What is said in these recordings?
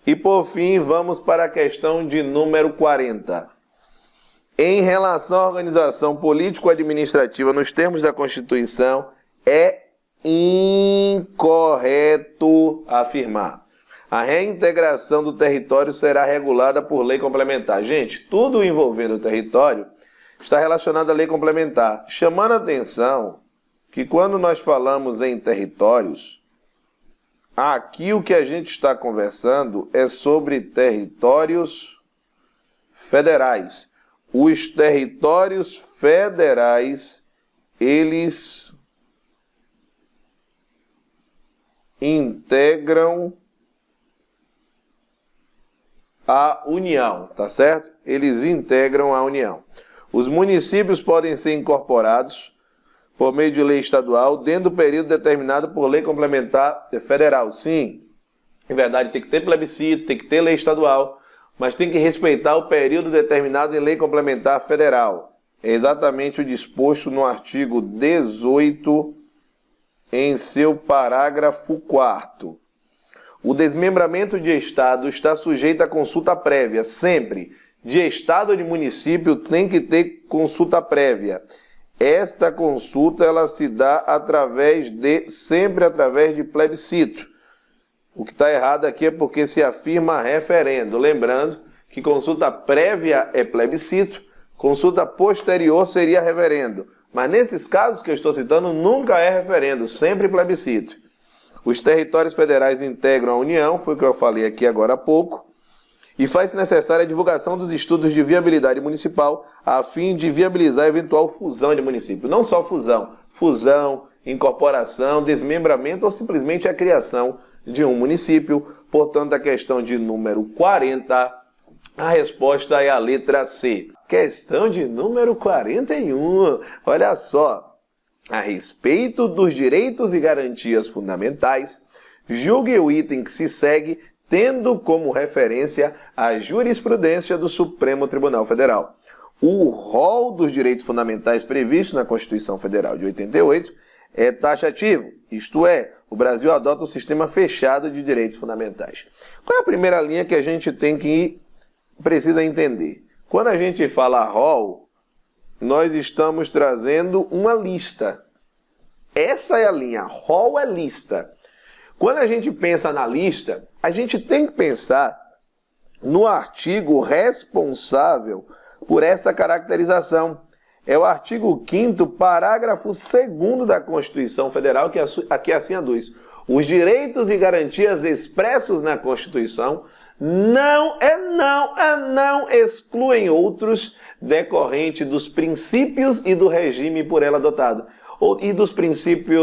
E por fim, vamos para a questão de número 40. Em relação à organização político-administrativa nos termos da Constituição, é incorreto afirmar: a reintegração do território será regulada por lei complementar. Gente, tudo envolvendo o território está relacionado à lei complementar. Chamando a atenção que quando nós falamos em territórios, aqui o que a gente está conversando é sobre territórios federais. Os territórios federais, eles integram a União, tá certo? Eles integram a União. Os municípios podem ser incorporados por meio de lei estadual dentro do período determinado por lei complementar federal. Sim, em verdade tem que ter plebiscito, tem que ter lei estadual, mas tem que respeitar o período determinado em lei complementar federal. É exatamente o disposto no artigo 18, em seu parágrafo 4º. O desmembramento de Estado está sujeito à consulta prévia. Sempre, de Estado ou de município, tem que ter consulta prévia. Esta consulta ela se dá sempre através de plebiscito. O que está errado aqui é porque se afirma referendo. Lembrando que consulta prévia é plebiscito, consulta posterior seria referendo. Mas nesses casos que eu estou citando, nunca é referendo, sempre plebiscito. Os territórios federais integram a União, foi o que eu falei aqui agora há pouco, e faz necessária a divulgação dos estudos de viabilidade municipal a fim de viabilizar a eventual fusão de municípios. Não só fusão, incorporação, desmembramento ou simplesmente a criação de um município. Portanto, a questão de número 40, a resposta é a letra C. Questão de número 41. Olha só. A respeito dos direitos e garantias fundamentais, julgue o item que se segue tendo como referência a jurisprudência do Supremo Tribunal Federal. O rol dos direitos fundamentais previsto na Constituição Federal de 88 é taxativo, isto é, o Brasil adota um sistema fechado de direitos fundamentais. Qual é a primeira linha que a gente precisa entender? Quando a gente fala rol, nós estamos trazendo uma lista. Essa é a linha, rol é lista. Quando a gente pensa na lista, a gente tem que pensar no artigo responsável por essa caracterização. É o artigo 5º, parágrafo 2º da Constituição Federal, que aqui assim aduz: os direitos e garantias expressos na Constituição não excluem outros decorrente dos princípios e do regime por ela adotado, e dos princípios,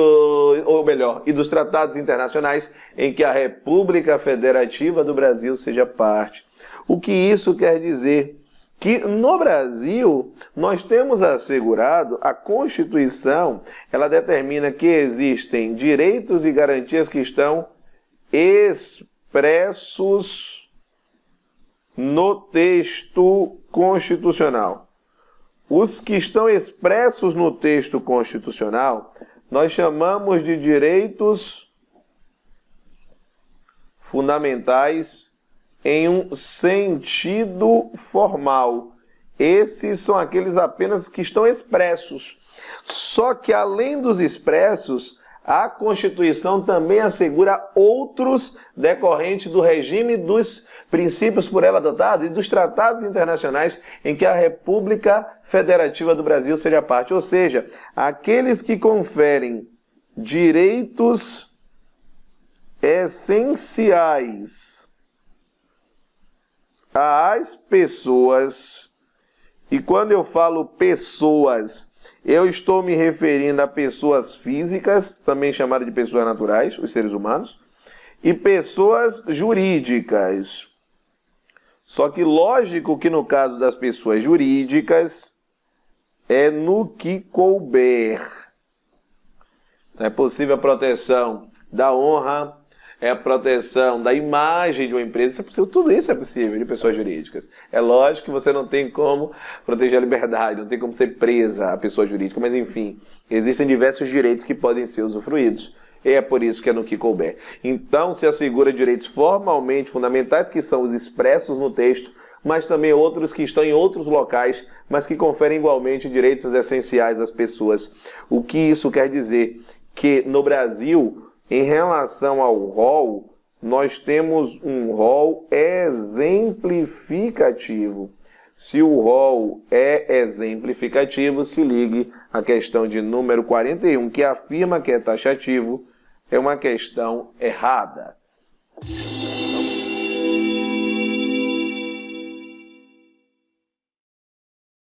e dos tratados internacionais em que a República Federativa do Brasil seja parte. O que isso quer dizer? Que no Brasil nós temos assegurado, a Constituição, ela determina que existem direitos e garantias que estão expressos no texto constitucional. Os que estão expressos no texto constitucional, nós chamamos de direitos fundamentais em um sentido formal. Esses são aqueles apenas que estão expressos. Só que além dos expressos, a Constituição também assegura outros decorrentes do regime dos princípios por ela adotados e dos tratados internacionais em que a República Federativa do Brasil seja parte. Ou seja, aqueles que conferem direitos essenciais às pessoas, e quando eu falo pessoas, eu estou me referindo a pessoas físicas, também chamadas de pessoas naturais, os seres humanos, e pessoas jurídicas. Só que lógico que no caso das pessoas jurídicas, é no que couber. É possível a proteção da honra, é a proteção da imagem de uma empresa, isso é possível, tudo isso é possível de pessoas jurídicas. É lógico que você não tem como proteger a liberdade, não tem como ser presa a pessoa jurídica, mas enfim, existem diversos direitos que podem ser usufruídos. É por isso que é no que couber. Então, se assegura direitos formalmente fundamentais, que são os expressos no texto, mas também outros que estão em outros locais, mas que conferem igualmente direitos essenciais às pessoas. O que isso quer dizer? Que no Brasil, em relação ao rol, nós temos um rol exemplificativo. Se o rol é exemplificativo, se ligue à questão de número 41, que afirma que é taxativo, é uma questão errada.